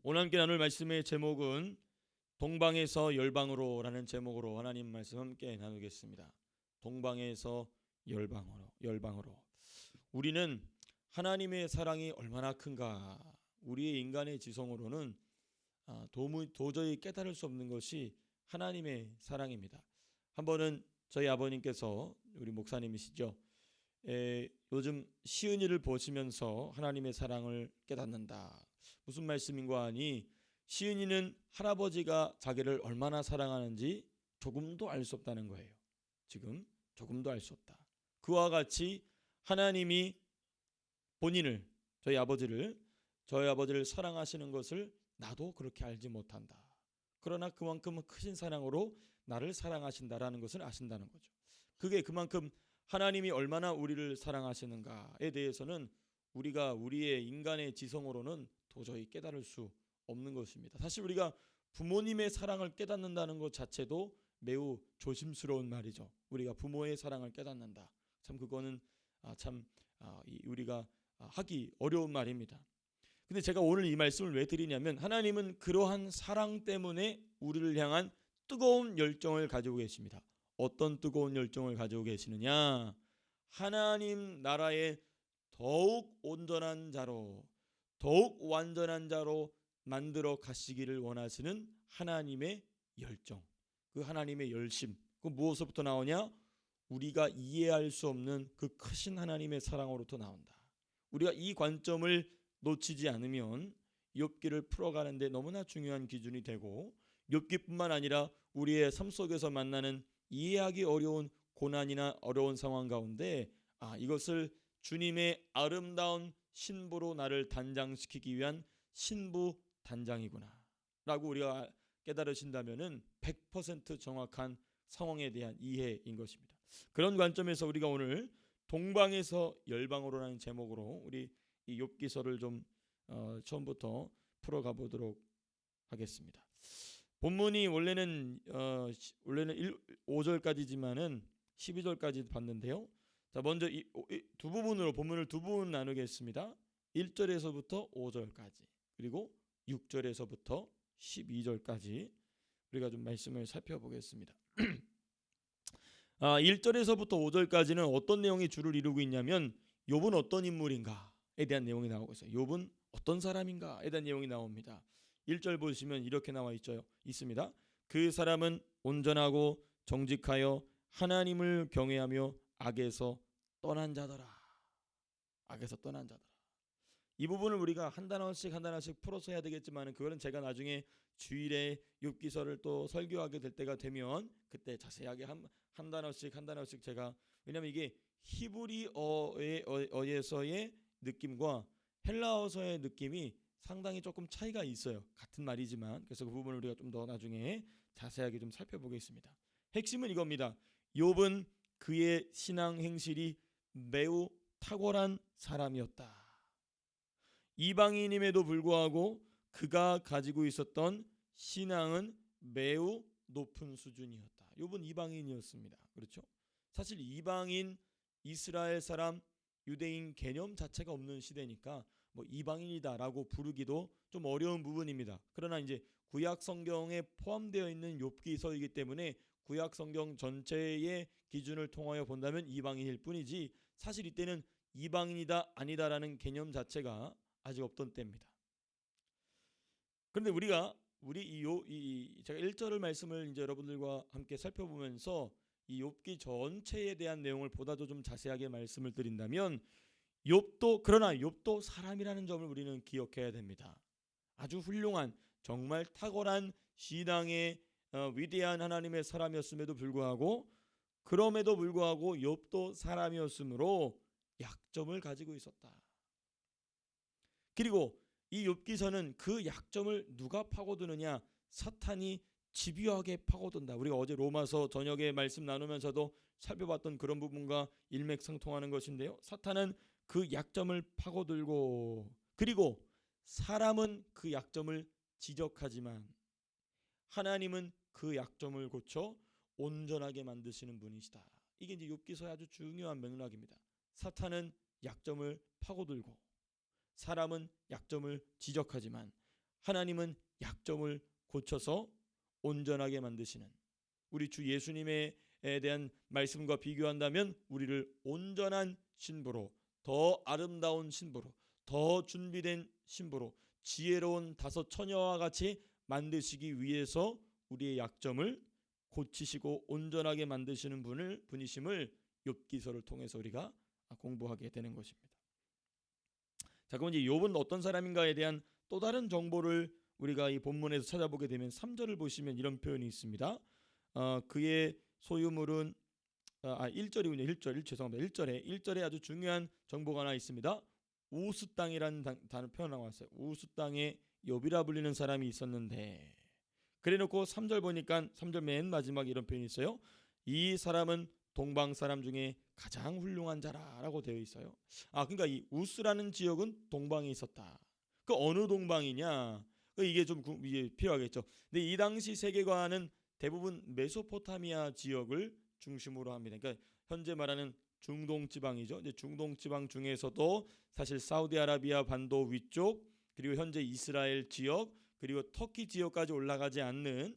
오늘 함께 나눌 말씀의 제목은 동방에서 열방으로라는 제목으로 하나님 말씀 함께 나누겠습니다. 동방에서 열방으로. 우리는 하나님의 사랑이 얼마나 큰가, 우리의 인간의 지성으로는 도저히 깨달을 수 없는 것이 하나님의 사랑입니다. 한 번은 저희 아버님께서, 우리 목사님이시죠, 요즘 시은이를 보시면서 하나님의 사랑을 깨닫는다, 무슨 말씀인가 하니, 시은이는 할아버지가 자기를 얼마나 사랑하는지 조금도 알 수 없다는 거예요. 지금 조금도 알 수 없다. 그와 같이 하나님이 본인을, 저희 아버지를 사랑하시는 것을 나도 그렇게 알지 못한다. 그러나 그만큼 크신 사랑으로 나를 사랑하신다라는 것을 아신다는 거죠. 그게 그만큼 하나님이 얼마나 우리를 사랑하시는가에 대해서는 우리가 우리의 인간의 지성으로는 도저히 깨달을 수 없는 것입니다. 사실 우리가 부모님의 사랑을 깨닫는다는 것 자체도 매우 조심스러운 말이죠. 우리가 부모의 사랑을 깨닫는다. 참 그거는 우리가 하기 어려운 말입니다. 근데 제가 오늘 이 말씀을 왜 드리냐면, 하나님은 그러한 사랑 때문에 우리를 향한 뜨거운 열정을 가지고 계십니다. 어떤 뜨거운 열정을 가지고 계시느냐? 하나님 나라의 더욱 온전한 자로, 더욱 완전한 자로 만들어 가시기를 원하시는 하나님의 열정, 그 하나님의 열심, 그 무엇으로부터 나오냐? 우리가 이해할 수 없는 그 크신 하나님의 사랑으로부터 나온다. 우리가 이 관점을 놓치지 않으면 욥기를 풀어가는 데 너무나 중요한 기준이 되고, 욥기뿐만 아니라 우리의 삶 속에서 만나는 이해하기 어려운 고난이나 어려운 상황 가운데 이것을 주님의 아름다운 신부로 나를 단장시키기 위한 신부 단장이구나 라고 우리가 깨달으신다면 100% 정확한 상황에 대한 이해인 것입니다. 그런 관점에서 우리가 오늘 동방에서 열방으로라는 제목으로 우리 이 욥기서를 좀 처음부터 풀어가 보도록 하겠습니다. 본문이 원래는 5절까지지만은 12절까지 봤는데요. 자, 먼저 이 두 부분으로 본문을 두 부분 나누겠습니다. 1절에서부터 5절까지, 그리고 6절에서부터 12절까지 우리가 좀 말씀을 살펴보겠습니다. 1절에서부터 5절까지는 어떤 내용이 주를 이루고 있냐면, 욥은 어떤 인물인가에 대한 내용이 나오고 있어요. 욥은 어떤 사람인가에 대한 내용이 나옵니다. 1절 보시면 이렇게 나와 있습니다. 그 사람은 온전하고 정직하여 하나님을 경외하며 악에서 떠난 자더라. 악에서 떠난 자더라. 이 부분을 우리가 한 단어씩 풀어서 해야 되겠지만, 그거는 제가 나중에 주일에 욥기서를 또 설교하게 될 때가 되면 그때 자세하게 한 단어씩 제가, 왜냐하면 이게 히브리어에서의 느낌과 헬라어서의 느낌이 상당히 조금 차이가 있어요. 같은 말이지만. 그래서 그 부분을 우리가 좀 더 나중에 자세하게 좀 살펴보겠습니다. 핵심은 이겁니다. 욥은 그의 신앙 행실이 매우 탁월한 사람이었다. 이방인임에도 불구하고 그가 가지고 있었던 신앙은 매우 높은 수준이었다. 욥은 이방인이었습니다. 그렇죠? 사실 이방인, 이스라엘 사람, 유대인 개념 자체가 없는 시대니까 뭐 이방인이다라고 부르기도 좀 어려운 부분입니다. 그러나 이제 구약 성경에 포함되어 있는 욥기서이기 때문에 구약 성경 전체의 기준을 통하여 본다면 이방인일 뿐이지, 사실 이때는 이방인이다 아니다라는 개념 자체가 아직 없던 때입니다. 그런데 제가 1절 말씀을 이제 여러분들과 함께 살펴보면서 이 욥기 전체에 대한 내용을 보다도 좀 자세하게 말씀을 드린다면, 그러나 욥도 사람이라는 점을 우리는 기억해야 됩니다. 아주 훌륭한, 정말 탁월한 신앙의 위대한 하나님의 사람이었음에도 불구하고, 욥도 사람이었으므로 약점을 가지고 있었다. 그리고 이 욥기서는 그 약점을 누가 파고드느냐? 사탄이 집요하게 파고든다. 우리가 어제 로마서 저녁에 말씀 나누면서도 살펴봤던 그런 부분과 일맥상통하는 것인데요. 사탄은 그 약점을 파고들고, 그리고 사람은 그 약점을 지적하지만 하나님은 그 약점을 고쳐 온전하게 만드시는 분이시다. 이게 이제 욥기서의 아주 중요한 맥락입니다. 사탄은 약점을 파고들고 사람은 약점을 지적하지만 하나님은 약점을 고쳐서 온전하게 만드시는, 우리 주 예수님에 대한 말씀과 비교한다면 우리를 온전한 신부로, 더 아름다운 신부로, 더 준비된 신부로, 지혜로운 다섯 처녀와 같이 만드시기 위해서 우리의 약점을 고치시고 온전하게 만드시는 분이심을 욥기서를 통해서 우리가 공부하게 되는 것입니다. 자, 그럼 이제 욥은 어떤 사람인가에 대한 또 다른 정보를 우리가 이 본문에서 찾아보게 되면 3절을 보시면 이런 표현이 있습니다. 그의 소유물은 1절이군요. 1절 죄송합니다. 1절에 아주 중요한 정보가 하나 있습니다. 우스 땅이라는 단어 표현 나왔어요. 우스 땅에 욥이라 불리는 사람이 있었는데, 그래놓고 3절 보니까 3절 맨 마지막에 이런 표현이 있어요. 이 사람은 동방 사람 중에 가장 훌륭한 자라라고 되어 있어요. 그러니까 이 우스라는 지역은 동방에 있었다. 그 어느 동방이냐? 이게 좀 이게 필요하겠죠. 근데 이 당시 세계관은 대부분 메소포타미아 지역을 중심으로 합니다. 그러니까 현재 말하는 중동 지방이죠. 이제 중동 지방 중에서도 사실 사우디아라비아 반도 위쪽, 그리고 현재 이스라엘 지역, 그리고 터키 지역까지 올라가지 않는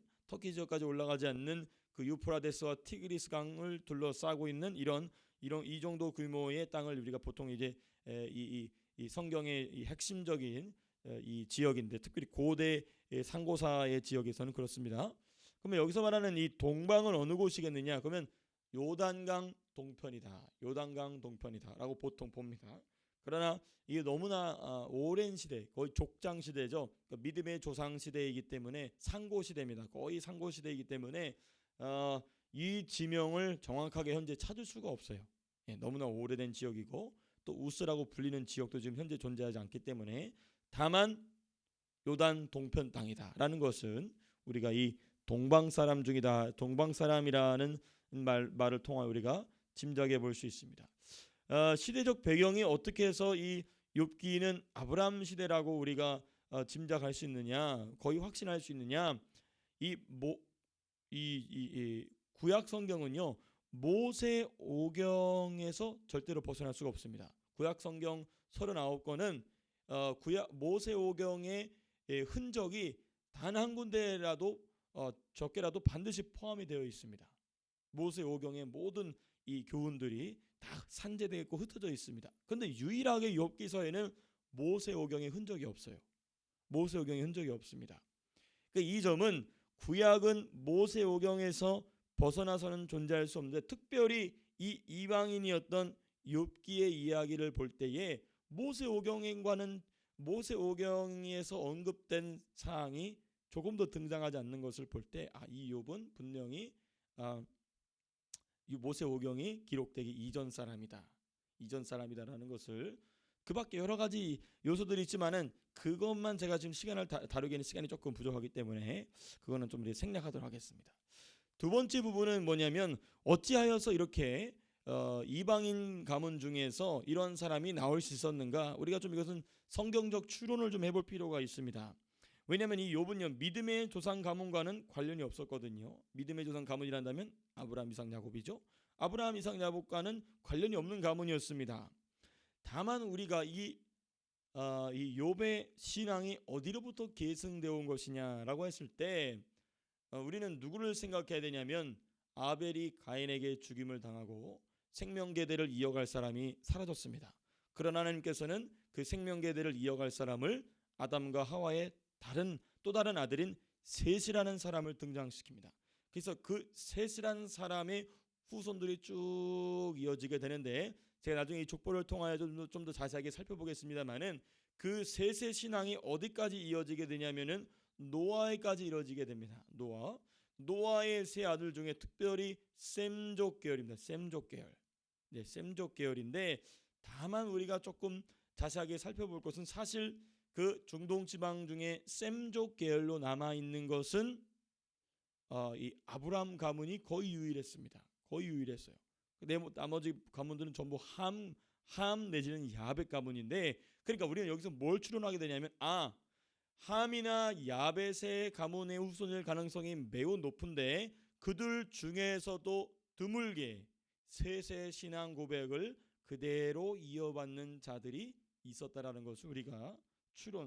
그 유프라데스와 티그리스 강을 둘러싸고 있는 이런 이 정도 규모의 땅을 우리가 보통 이제 이 성경의 이 핵심적인 이 지역인데, 특별히 고대 상고사의 지역에서는 그렇습니다. 그러면 여기서 말하는 이 동방은 어느 곳이겠느냐? 그러면 요단강 동편이다라고 보통 봅니다. 그러나 이게 너무나 오랜 시대, 거의 족장 시대죠. 그러니까 믿음의 조상 시대이기 때문에 상고 시대입니다. 거의 상고 시대이기 때문에 이 지명을 정확하게 현재 찾을 수가 없어요. 너무나 오래된 지역이고 또 우스라고 불리는 지역도 지금 현재 존재하지 않기 때문에, 다만 요단 동편 땅이다라는 것은 우리가 이 동방 사람 중이다, 동방 사람이라는 말을 통하여 우리가 짐작해 볼 수 있습니다. 시대적 배경이 어떻게 해서 이 욥기는 아브라함 시대라고 우리가 짐작할 수 있느냐, 거의 확신할 수 있느냐? 이 구약 성경은요, 모세 오경에서 절대로 벗어날 수가 없습니다. 구약 성경 39권은 모세 오경의 흔적이 단 한 군데라도 적게라도 반드시 포함이 되어 있습니다. 모세 오경의 모든 이 교훈들이 다 산재되어 있고 흩어져 있습니다. 그런데 유일하게 욥기서에는 모세 오경의 흔적이 없어요. 모세 오경의 흔적이 없습니다. 그러니까 이 점은 구약은 모세 오경에서 벗어나서는 존재할 수 없는데, 특별히 이 이방인이었던 욥기의 이야기를 볼 때에 모세 오경에서 언급된 사항이 조금 더 등장하지 않는 것을 볼 때, 이 욥은 분명히 이 모세 오경이 기록되기 이전 사람이다라는 것을, 그밖에 여러 가지 요소들이 있지만은 그것만 제가 지금 시간을 다루기에는 시간이 조금 부족하기 때문에 그거는 좀 생략하도록 하겠습니다. 두 번째 부분은 뭐냐면, 어찌하여서 이렇게 이방인 가문 중에서 이런 사람이 나올 수 있었는가? 우리가 좀 이것은 성경적 추론을 좀 해볼 필요가 있습니다. 왜냐하면 이 욥은요, 믿음의 조상 가문과는 관련이 없었거든요. 믿음의 조상 가문이란다면 아브라함, 이삭, 야곱이죠. 아브라함, 이삭, 야곱과는 관련이 없는 가문이었습니다. 다만 우리가 이 욥의 신앙이 어디로부터 계승되어 온 것이냐라고 했을 때 우리는 누구를 생각해야 되냐면, 아벨이 가인에게 죽임을 당하고 생명계대를 이어갈 사람이 사라졌습니다. 그러나 하나님께서는 그 생명계대를 이어갈 사람을 아담과 하와의 또 다른 아들인 셋이라는 사람을 등장시킵니다. 그래서 그 셋이라는 사람의 후손들이 쭉 이어지게 되는데, 제가 나중에 이 족보를 통하여 좀 더 자세하게 살펴보겠습니다만은, 그 셋의 신앙이 어디까지 이어지게 되냐면은 노아에까지 이어지게 됩니다. 노아의 세 아들 중에 특별히 셈족 계열입니다. 셈족 계열인데, 다만 우리가 조금 자세하게 살펴볼 것은, 사실 그 중동 지방 중에 셈족 계열로 남아 있는 것은 이 아브라함 가문이 거의 유일했습니다. 거의 유일했어요. 나머지 가문들은 전부 함 내지는 야벳 가문인데, 그러니까 우리는 여기서 뭘 추론하게 되냐면, 함이나 야벳의 가문의 후손일 가능성이 매우 높은데, 그들 중에서도 드물게 셋의 신앙 고백을 그대로 이어받는 자들이 있었다라는 것을 우리가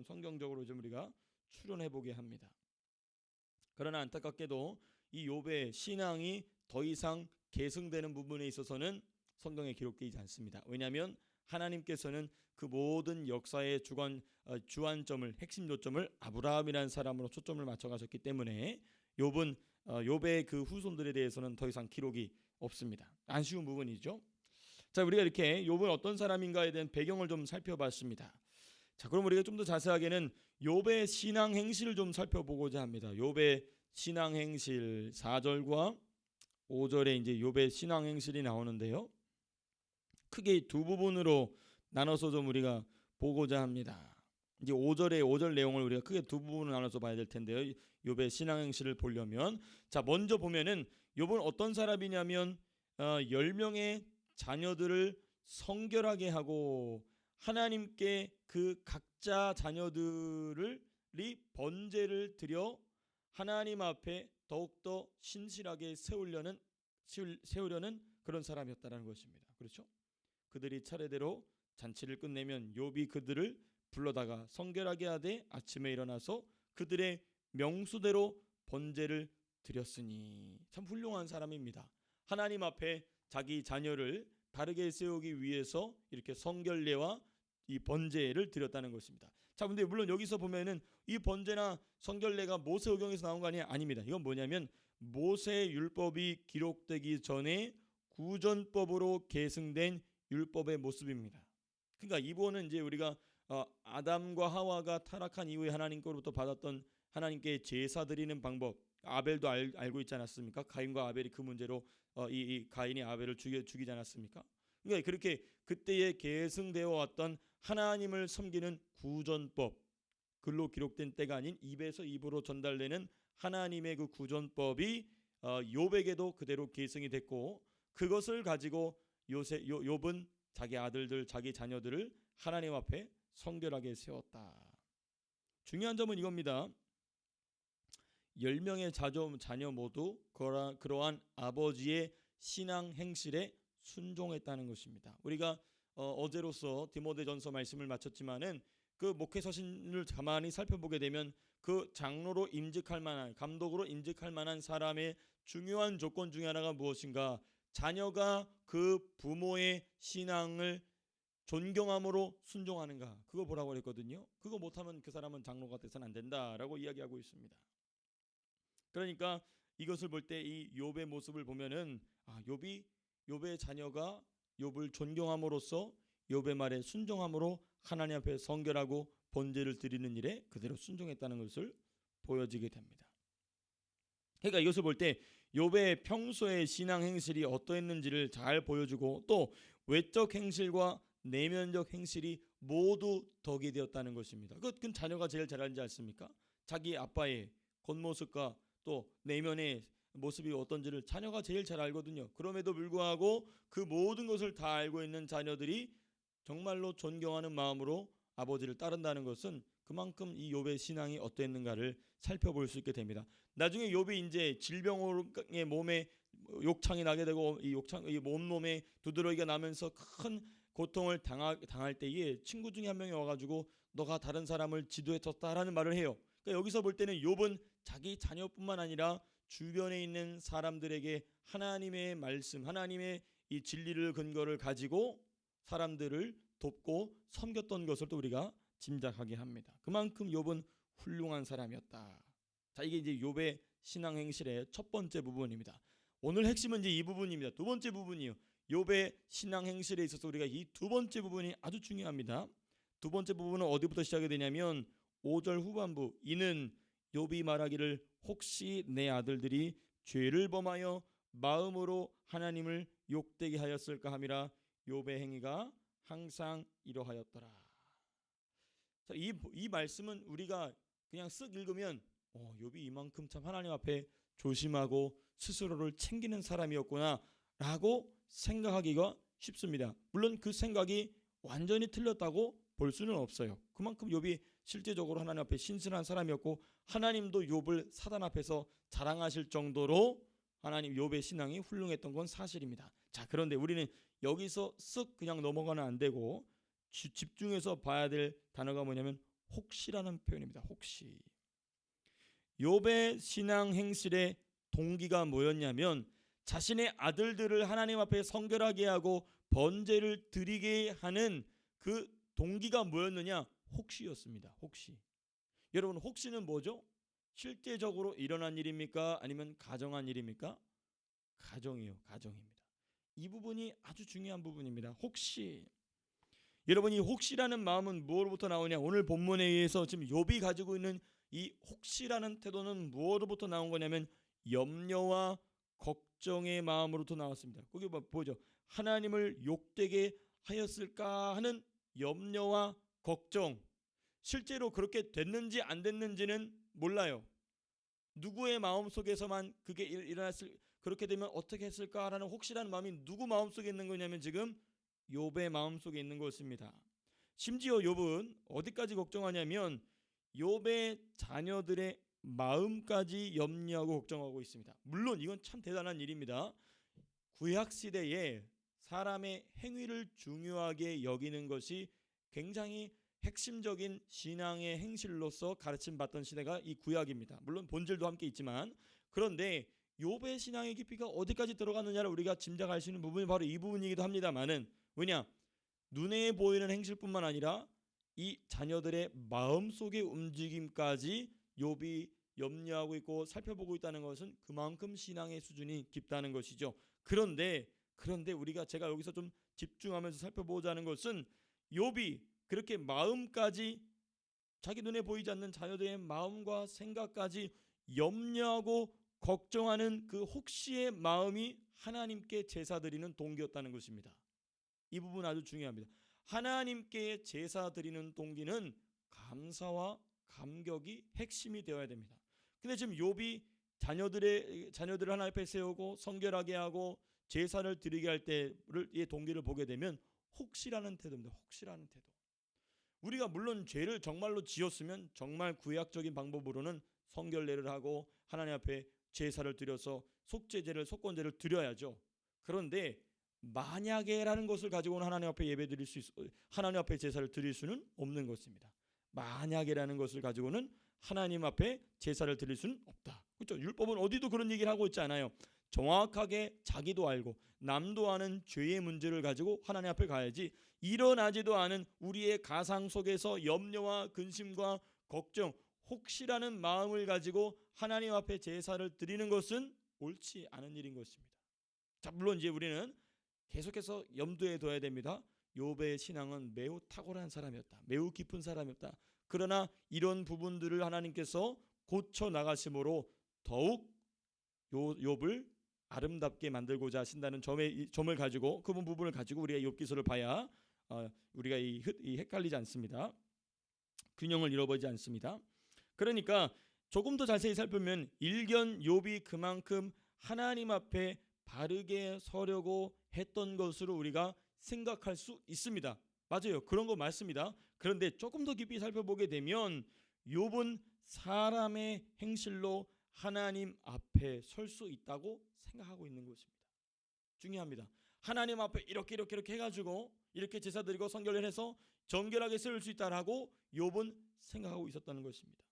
성경적으로 좀 우리가 추론해 보게 합니다. 그러나 안타깝게도 이 욥의 신앙이 더 이상 계승되는 부분에 있어서는 성경에 기록되지 않습니다. 왜냐하면 하나님께서는 그 모든 역사의 주안점을, 핵심 요점을 아브라함이라는 사람으로 초점을 맞춰가셨기 때문에 욥의 그 후손들에 대해서는 더 이상 기록이 없습니다. 아쉬운 부분이죠. 자, 우리가 이렇게 욥은 어떤 사람인가에 대한 배경을 좀 살펴봤습니다. 자, 그럼 우리가 좀 더 자세하게는 욥의 신앙 행실을 좀 살펴보고자 합니다. 욥의 신앙 행실 4절과 5절에 이제 욥의 신앙 행실이 나오는데요. 크게 두 부분으로 나눠서 좀 우리가 보고자 합니다. 이제 5절 내용을 우리가 크게 두 부분으로 나눠서 봐야 될 텐데요. 욥의 신앙 행실을 보려면 자, 먼저 보면은 욥은 어떤 사람이냐면 10명의 자녀들을 성결하게 하고 하나님께 그 각자 자녀들이 번제를 드려 하나님 앞에 더욱더 신실하게 세우려는 그런 사람이었다는 것입니다. 그렇죠? 그들이 차례대로 잔치를 끝내면 욥이 그들을 불러다가 성결하게 하되 아침에 일어나서 그들의 명수대로 번제를 드렸으니 참 훌륭한 사람입니다. 하나님 앞에 자기 자녀를 바르게 세우기 위해서 이렇게 성결례와 이 번제를 드렸다는 것입니다. 자, 근데 물론 여기서 보면은 이 번제나 성결례가 모세오경에서 나온 거 아닙니다. 이건 뭐냐면 모세 율법이 기록되기 전에 구전법으로 계승된 율법의 모습입니다. 그러니까 이번은 이제 우리가 아담과 하와가 타락한 이후에 하나님께로부터 받았던 하나님께 제사 드리는 방법, 아벨도 알고 있지 않았습니까? 가인과 아벨이 그 문제로 이 가인이 아벨을 죽이지 않았습니까? 그러니까 그렇게 그때에 계승되어 왔던 하나님을 섬기는 구전법, 글로 기록된 때가 아닌 입에서 입으로 전달되는 하나님의 그 구전법이 욥에게도 그대로 계승이 됐고 그것을 가지고 욥은 자기 아들들, 자기 자녀들을 하나님 앞에 성결하게 세웠다. 중요한 점은 이겁니다. 10명의 자녀 모두 그러한 아버지의 신앙 행실에 순종했다는 것입니다. 우리가 어제로서 디모데전서 말씀을 마쳤지만은 그 목회 서신을 가만히 살펴보게 되면 그 장로로 임직할 만한, 감독으로 임직할 만한 사람의 중요한 조건 중에 하나가 무엇인가? 자녀가 그 부모의 신앙을 존경함으로 순종하는가? 그거 보라고 그랬거든요. 그거 못하면 그 사람은 장로가 돼서는 안 된다라고 이야기하고 있습니다. 그러니까 이것을 볼 때 이 욥의 모습을 보면은 욥의 자녀가 욥을 존경함으로써 욥의 말에 순종함으로 하나님 앞에 성결하고 번제를 드리는 일에 그대로 순종했다는 것을 보여지게 됩니다. 그러니까 이것을 볼 때 욥의 평소의 신앙 행실이 어떠했는지를 잘 보여주고 또 외적 행실과 내면적 행실이 모두 덕이 되었다는 것입니다. 그건 자녀가 제일 잘 알지 않습니까? 자기 아빠의 겉모습과 또 내면의 모습이 어떤지를 자녀가 제일 잘 알거든요. 그럼에도 불구하고 그 모든 것을 다 알고 있는 자녀들이 정말로 존경하는 마음으로 아버지를 따른다는 것은 그만큼 이 욥의 신앙이 어땠는가를 살펴볼 수 있게 됩니다. 나중에 욥이 이제 질병의 몸에 욕창이 나게 되고 이 몸에 두드러기가 나면서 큰 고통을 당할 때에 친구 중에 한 명이 와가지고 너가 다른 사람을 지도해 줬다라는 말을 해요. 그러니까 여기서 볼 때는 욥은 자기 자녀뿐만 아니라 주변에 있는 사람들에게 하나님의 말씀, 하나님의 이 진리를 근거를 가지고 사람들을 돕고 섬겼던 것을 또 우리가 짐작하게 합니다. 그만큼 욥은 훌륭한 사람이었다. 자, 이게 이제 욥의 신앙 행실의 첫 번째 부분입니다. 오늘 핵심은 이제 이 부분입니다. 두 번째 부분이요. 욥의 신앙 행실에 있어서 우리가 이 두 번째 부분이 아주 중요합니다. 두 번째 부분은 어디부터 시작이 되냐면 5절 후반부. 이는 욥이 말하기를 혹시 내 아들들이 죄를 범하여 마음으로 하나님을 욕되게 하였을까 함이라. 욥의 행위가 항상 이러하였더라. 자, 이 말씀은 우리가 그냥 쓱 읽으면 욥이 이만큼 참 하나님 앞에 조심하고 스스로를 챙기는 사람이었구나 라고 생각하기가 쉽습니다. 물론 그 생각이 완전히 틀렸다고 볼 수는 없어요. 그만큼 욥이 실제적으로 하나님 앞에 신실한 사람이었고 하나님도 욥을 사단 앞에서 자랑하실 정도로 하나님 욥의 신앙이 훌륭했던 건 사실입니다. 자, 그런데 우리는 여기서 쓱 그냥 넘어가면 안 되고 집중해서 봐야 될 단어가 뭐냐면 혹시라는 표현입니다. 혹시. 욥의 신앙 행실의 동기가 뭐였냐면 자신의 아들들을 하나님 앞에 성결하게 하고 번제를 드리게 하는 그 동기가 뭐였느냐? 혹시였습니다. 혹시. 여러분, 혹시는 뭐죠? 실제적으로 일어난 일입니까? 아니면 가정한 일입니까? 가정이요. 가정입니다. 이 부분이 아주 중요한 부분입니다. 혹시. 여러분이 혹시라는 마음은 무엇으로부터 나오냐? 오늘 본문에 의해서 지금 욥이 가지고 있는 이 혹시라는 태도는 무엇으로부터 나온 거냐면 염려와 걱정의 마음으로부터 나왔습니다. 거기 보죠. 하나님을 욕되게 하였을까 하는 염려와 걱정. 실제로 그렇게 됐는지 안 됐는지는 몰라요. 누구의 마음 속에서만 그게 일어났을, 그렇게 되면 어떻게 했을까라는 혹시라는 마음이 누구 마음 속에 있는 거냐면 지금 욥의 마음 속에 있는 것입니다. 심지어 욥은 어디까지 걱정하냐면 욥의 자녀들의 마음까지 염려하고 걱정하고 있습니다. 물론 이건 참 대단한 일입니다. 구약 시대에 사람의 행위를 중요하게 여기는 것이 굉장히 핵심적인 신앙의 행실로서 가르침받던 시대가 이 구약입니다. 물론 본질도 함께 있지만, 그런데 욥의 신앙의 깊이가 어디까지 들어갔느냐를 우리가 짐작할 수 있는 부분이 바로 이 부분이기도 합니다만은, 왜냐? 눈에 보이는 행실뿐만 아니라 이 자녀들의 마음속의 움직임까지 욥이 염려하고 있고 살펴보고 있다는 것은 그만큼 신앙의 수준이 깊다는 것이죠. 그런데 우리가 제가 여기서 좀 집중하면서 살펴보자는 것은 욥이 그렇게 마음까지, 자기 눈에 보이지 않는 자녀들의 마음과 생각까지 염려하고 걱정하는 그 혹시의 마음이 하나님께 제사 드리는 동기였다는 것입니다. 이 부분 아주 중요합니다. 하나님께 제사 드리는 동기는 감사와 감격이 핵심이 되어야 됩니다. 근데 지금 욥이 자녀들을 하나님 앞에 세우고 성결하게 하고 제사를 드리게 할 때를, 이 동기를 보게 되면 혹시라는 태도입니다. 혹시라는 태도. 우리가 물론 죄를 정말로 지었으면 정말 구약적인 방법으로는 성결례를 하고 하나님 앞에 제사를 드려서 속죄제를, 속건제를 드려야죠. 그런데 만약에라는 것을 가지고는 하나님 앞에 예배드릴 수 하나님 앞에 제사를 드릴 수는 없는 것입니다. 만약에라는 것을 가지고는 하나님 앞에 제사를 드릴 수는 없다. 그렇죠? 율법은 어디도 그런 얘기를 하고 있지 않아요. 정확하게 자기도 알고 남도 아는 죄의 문제를 가지고 하나님 앞에 가야지, 일어나지도 않은 우리의 가상 속에서 염려와 근심과 걱정, 혹시라는 마음을 가지고 하나님 앞에 제사를 드리는 것은 옳지 않은 일인 것입니다. 자, 물론 이제 우리는 계속해서 염두에 둬야 됩니다. 욥의 신앙은 매우 탁월한 사람이었다. 매우 깊은 사람이었다. 그러나 이런 부분들을 하나님께서 고쳐 나가심으로 더욱 욥을 아름답게 만들고자 하신다는 점을 가지고, 그 부분을 가지고 우리가 욥기서를 봐야 우리가 이 헷갈리지 않습니다. 균형을 잃어버리지 않습니다. 그러니까 조금 더 자세히 살펴보면 일견 욥이 그만큼 하나님 앞에 바르게 서려고 했던 것으로 우리가 생각할 수 있습니다. 맞아요. 그런 거 맞습니다. 그런데 조금 더 깊이 살펴보게 되면 욥은 사람의 행실로 하나님 앞에 설 수 있다고 생각하고 있는 것입니다. 중요합니다. 하나님 앞에 이렇게 해가지고 이렇게 제사 드리고 성결을 해서 정결하게 세울 수 있다라고 욥은 생각하고 있었다는 것입니다.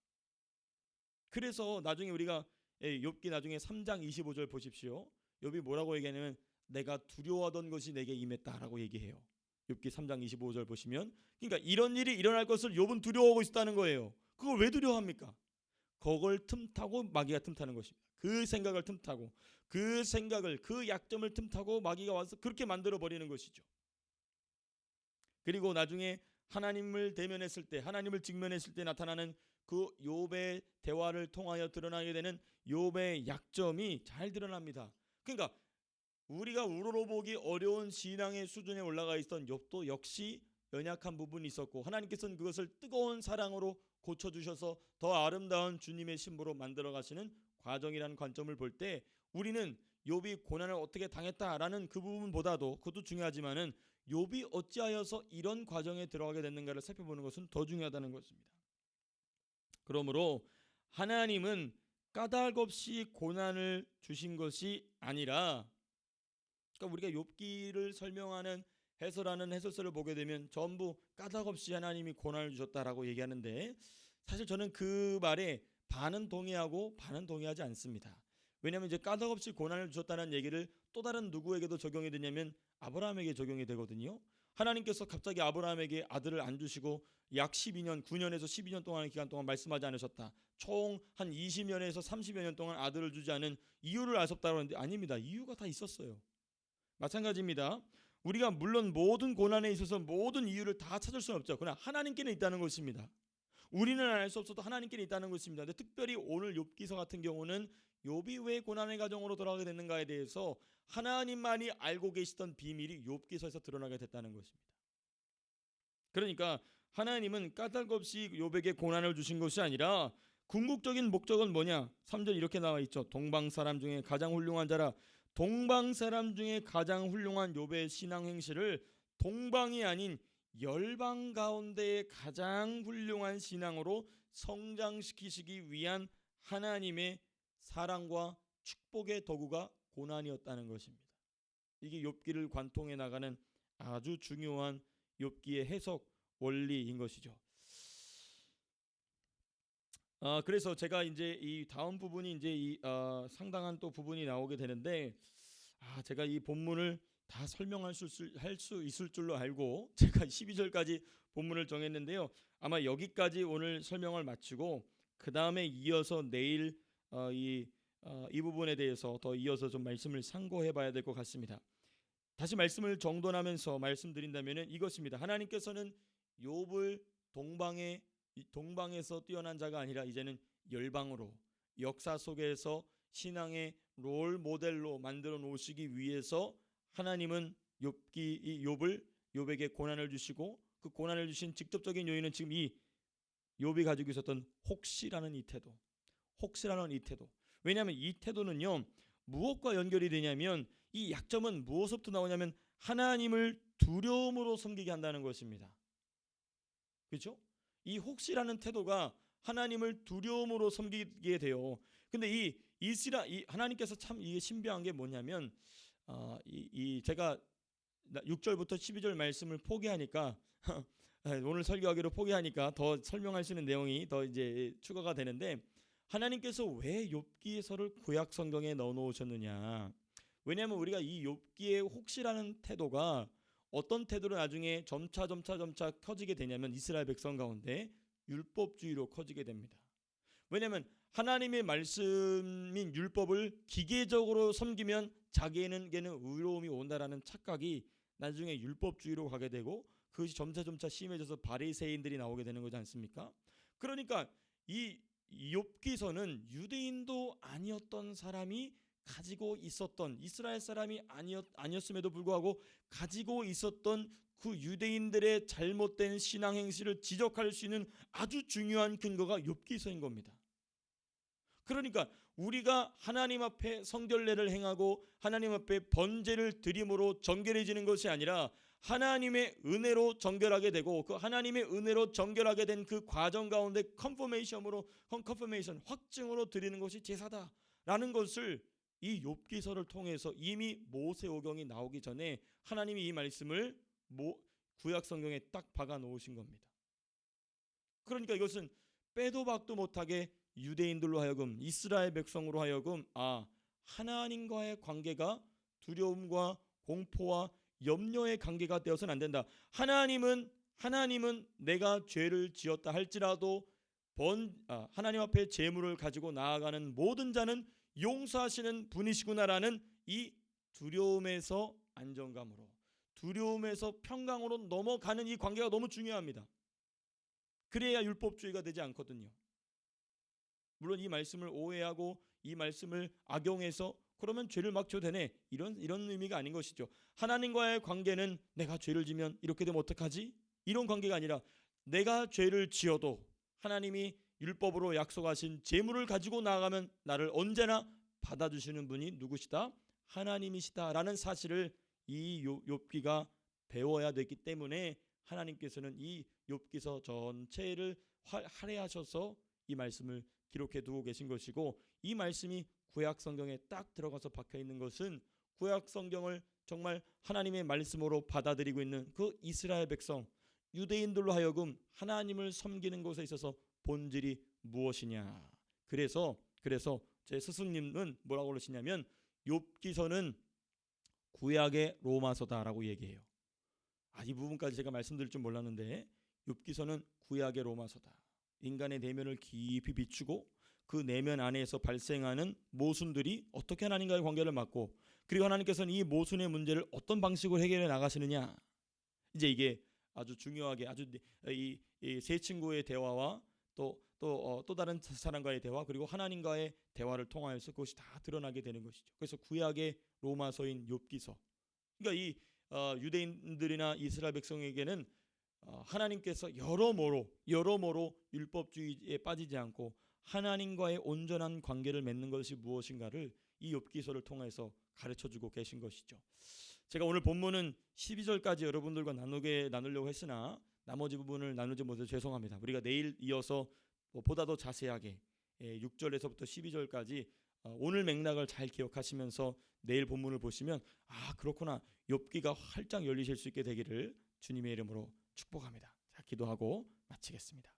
그래서 나중에 우리가 욥기 나중에 3장 25절 보십시오. 욥이 뭐라고 얘기하냐면 내가 두려워하던 것이 내게 임했다라고 얘기해요. 욥기 3장 25절 보시면, 그러니까 이런 일이 일어날 것을 욥은 두려워하고 있었다는 거예요. 그걸 왜 두려워합니까? 그걸 틈타고 마귀가 틈타는 것입니다. 그 생각을 틈타고 그 약점을 틈타고 마귀가 와서 그렇게 만들어 버리는 것이죠. 그리고 나중에 하나님을 대면했을 때, 하나님을 직면했을 때 나타나는 그 욥의 대화를 통하여 드러나게 되는 욥의 약점이 잘 드러납니다. 그러니까 우리가 우러러보기 어려운 신앙의 수준에 올라가 있던 욥도 역시 연약한 부분이 있었고, 하나님께서는 그것을 뜨거운 사랑으로 고쳐주셔서 더 아름다운 주님의 신부로 만들어 가시는 과정이라는 관점을 볼 때, 우리는 욥이 고난을 어떻게 당했다라는 그 부분보다도, 그것도 중요하지만은 욥이 어찌하여서 이런 과정에 들어가게 됐는가를 살펴보는 것은 더 중요하다는 것입니다. 그러므로 하나님은 까닭 없이 고난을 주신 것이 아니라, 그러니까 우리가 욥기를 설명하는 해설하는 해설서를 보게 되면 전부 까닭 없이 하나님이 고난을 주셨다라고 얘기하는데, 사실 저는 그 말에 반은 동의하고 반은 동의하지 않습니다. 왜냐하면 이제 까닭없이 고난을 주셨다는 얘기를 또 다른 누구에게도 적용이 되냐면 아브라함에게 적용이 되거든요. 하나님께서 갑자기 아브라함에게 아들을 안 주시고 약 12년, 9년에서 12년 동안의 기간 동안 말씀하지 않으셨다. 총 한 20년에서 30여 년 동안 아들을 주지 않은 이유를 알 수 없다고 하는데 아닙니다. 이유가 다 있었어요. 마찬가지입니다. 우리가 물론 모든 고난에 있어서 모든 이유를 다 찾을 수는 없죠. 그러나 하나님께는 있다는 것입니다. 우리는 알 수 없어도 하나님께는 있다는 것입니다. 근데 특별히 오늘 욥기서 같은 경우는 욥이 왜 고난의 가정으로 돌아가게 됐는가에 대해서 하나님만이 알고 계시던 비밀이 욥기서에서 드러나게 됐다는 것입니다. 그러니까 하나님은 까닭없이 욥에게 고난을 주신 것이 아니라 궁극적인 목적은 뭐냐? 3절 이렇게 나와 있죠. 동방 사람 중에 가장 훌륭한 자라. 동방 사람 중에 가장 훌륭한 욥의 신앙 행실을 동방이 아닌 열방 가운데의 가장 훌륭한 신앙으로 성장시키시기 위한 하나님의 사랑과 축복의 도구가 고난이었다는 것입니다. 이게 욥기를 관통해 나가는 아주 중요한 욥기의 해석 원리인 것이죠. 그래서 제가 이제 이 다음 부분이 이제 상당한 또 부분이 나오게 되는데 제가 이 본문을 다 설명할 수 있을 줄로 알고 제가 12절까지 본문을 정했는데요. 아마 여기까지 오늘 설명을 마치고 그 다음에 이어서 내일 이 부분에 대해서 더 이어서 좀 말씀을 상고해봐야 될 것 같습니다. 다시 말씀을 정돈하면서 말씀드린다면은 이것입니다. 하나님께서는 욥을 동방에서 뛰어난 자가 아니라 이제는 열방으로 역사 속에서 신앙의 롤 모델로 만들어 놓으시기 위해서 하나님은 욥에게 고난을 주시고 그 고난을 주신 직접적인 요인은 지금 이 욥이 가지고 있었던 혹시라는 이 태도. 왜냐하면 이 태도는요 무엇과 연결이 되냐면 이 약점은 무엇부터 나오냐면 하나님을 두려움으로 섬기게 한다는 것입니다. 그렇죠? 이 혹시라는 태도가 하나님을 두려움으로 섬기게 돼요. 근데 이 하나님께서 참 이게 신비한 게 뭐냐면 제가 6절부터 12절 말씀을 포기하니까 오늘 설교하기로 포기하니까 더 설명할 수 있는 내용이 더 이제 추가가 되는데 하나님께서 왜 욥기서를 구약 성경에 넣어 놓으셨느냐? 왜냐하면 우리가 이 욥기의 혹시라는 태도가 어떤 태도로 나중에 점차 커지게 되냐면 이스라엘 백성 가운데 율법주의로 커지게 됩니다. 왜냐하면 하나님의 말씀인 율법을 기계적으로 섬기면 자기에게는 의로움이 온다라는 착각이 나중에 율법주의로 가게 되고 그것이 점차 심해져서 바리새인들이 나오게 되는 거지 않습니까? 그러니까 이 욥기서는 유대인도 아니었던 사람이 가지고 있었던 이스라엘 사람이 아니었음에도 불구하고 가지고 있었던 그 유대인들의 잘못된 신앙 행실을 지적할 수 있는 아주 중요한 근거가 욥기서인 겁니다. 그러니까 우리가 하나님 앞에 성결례를 행하고 하나님 앞에 번제를 드림으로 정결해지는 것이 아니라 하나님의 은혜로 정결하게 되고 그 하나님의 은혜로 정결하게 된 그 과정 가운데 컨퍼메이션 확증으로 드리는 것이 제사다라는 것을 이 욥기서를 통해서 이미 모세오경이 나오기 전에 하나님이 이 말씀을 구약 성경에 딱 박아 놓으신 겁니다. 그러니까 이것은 빼도 박도 못하게 유대인들로 하여금 이스라엘 백성으로 하여금 하나님과의 관계가 두려움과 공포와 염려의 관계가 되어서는 안 된다. 하나님은 내가 죄를 지었다 할지라도 하나님 앞에 제물을 가지고 나아가는 모든 자는 용서하시는 분이시구나라는 이 두려움에서 안정감으로 두려움에서 평강으로 넘어가는 이 관계가 너무 중요합니다. 그래야 율법주의가 되지 않거든요. 물론 이 말씀을 오해하고 이 말씀을 악용해서 그러면 죄를 막 줘도 되네 이런 의미가 아닌 것이죠. 하나님과의 관계는 내가 죄를 지면 이렇게 되면 어떡하지? 이런 관계가 아니라 내가 죄를 지어도 하나님이 율법으로 약속하신 제물을 가지고 나아가면 나를 언제나 받아주시는 분이 누구시다? 하나님이시다라는 사실을 이 욥기가 배워야 되기 때문에 하나님께서는 이 욥기서 전체를 할애하셔서 이 말씀을 기록해 두고 계신 것이고 이 말씀이 구약 성경에 딱 들어가서 박혀 있는 것은 구약 성경을 정말 하나님의 말씀으로 받아들이고 있는 그 이스라엘 백성 유대인들로 하여금 하나님을 섬기는 것에 있어서 본질이 무엇이냐 그래서 제 스승님은 뭐라고 그러시냐면 욥기서는 구약의 로마서다라고 얘기해요. 이 부분까지 제가 말씀드릴 줄 몰랐는데 욥기서는 구약의 로마서다. 인간의 내면을 깊이 비추고 그 내면 안에서 발생하는 모순들이 어떻게 하나님과의 관계를 맺고 그리고 하나님께서는 이 모순의 문제를 어떤 방식으로 해결해 나가시느냐. 이제 이게 아주 중요하게 아주 이 세 친구의 대화와 또 다른 사람과의 대화 그리고 하나님과의 대화를 통하여서 그것이 다 드러나게 되는 것이죠. 그래서 구약의 로마서인 욥기서. 그러니까 이 유대인들이나 이스라엘 백성에게는 하나님께서 여러모로 율법주의에 빠지지 않고 하나님과의 온전한 관계를 맺는 것이 무엇인가를 이 욥기서를 통해서 가르쳐주고 계신 것이죠. 제가 오늘 본문은 12절까지 여러분들과 나누려고 했으나 나머지 부분을 나누지 못해서 죄송합니다. 우리가 내일 이어서 보다 더 자세하게 6절에서부터 12절까지 오늘 맥락을 잘 기억하시면서 내일 본문을 보시면 그렇구나, 욥기가 활짝 열리실 수 있게 되기를 주님의 이름으로 축복합니다. 자, 기도하고 마치겠습니다.